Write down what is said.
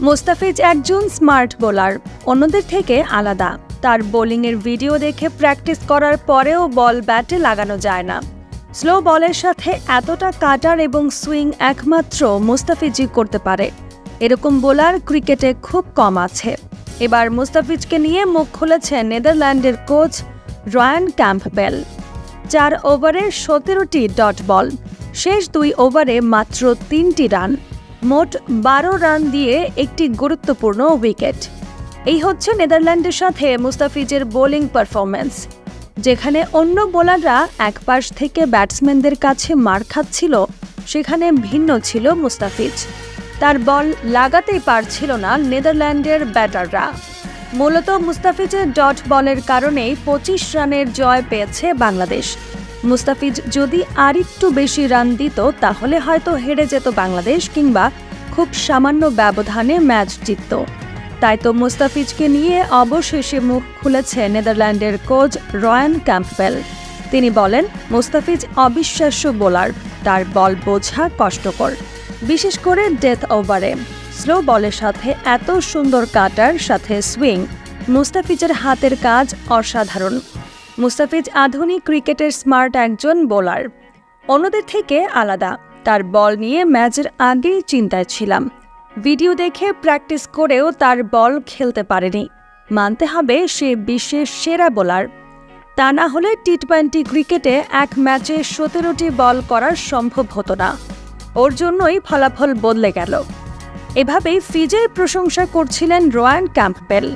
মুস্তাফিজ একজন smart bowler, অন্যদের থেকে আলাদা। তার বোলিংয়ের ভিডিও দেখে প্র্যাকটিস করার পরেও বল ব্যাটে লাগানো যায় না। স্লো বলের সাথে এতটা কাটার এবং সুইং একমাত্র মুস্তাফিজই করতে পারে। এরকম বোলার ক্রিকেটে খুব কম আছে। এবার মুস্তাফিজকে নিয়ে মুখ খুলেছেন নেদারল্যান্ডের কোচ রয়ান ক্যাম্পবেল। 4 ওভারে 17টি ডট বল, শেষ 2 ওভারে মাত্র 3টি রান, মোট 12 রান দিয়ে একটি গুরুত্বপূর্ণ উইকেট। এই হচ্ছে নেদারল্যান্ডের সাথে মুস্তাফিজের বোলিং পারফরম্যান্স। যেখানে অন্য বোলাররা একপাশ থেকে ব্যাটসম্যানদের কাছে মার খাচ্ছিল, সেখানে ভিন্ন ছিল মুস্তাফিজ। তার বল লাগাতেই পারছিল না নেদারল্যান্ডের ব্যাটাররা। মূলত মুস্তাফিজের ডট বলের কারণেই 25 রানের জয় পেয়েছে বাংলাদেশ। মুস্তাফিজ যদি আরেকটু বেশি রান দিত তাহলে হয়তো হেরে যেত বাংলাদেশ, কিংবা খুব সামান্য ব্যবধানে ম্যাচ জিতত। তাই তো মুস্তাফিজকে নিয়ে অবশেষে মুখ খুলেছে নেদারল্যান্ডের কোচ রয়ান ক্যাম্পবেল। তিনি বলেন, মুস্তাফিজ অবিশ্বাস্য বোলার, তার বল বোঝা কষ্টকর, বিশেষ করে ডেথ ওভারে। স্লো বলের সাথে এত সুন্দর কাটার সাথে সুইং, মুস্তাফিজের হাতের কাজ অসাধারণ। মুস্তাফিজ আধুনিক ক্রিকেটের স্মার্ট একজন বোলার, অন্যদের থেকে আলাদা। তার বল নিয়ে ম্যাচের আগেই চিন্তায় ছিলাম। ভিডিও দেখে প্র্যাকটিস করেও তার বল খেলতে পারেনি। মানতে হবে সে বিশ্বের সেরা বোলার। তা না হলে টি-20 ক্রিকেটে এক ম্যাচে 17টি বল করা সম্ভব হতো না। ওর জন্যই ফলাফল বদলে গেল। এভাবেই ফিজের প্রশংসা করছিলেন রয়ান ক্যাম্পবেল।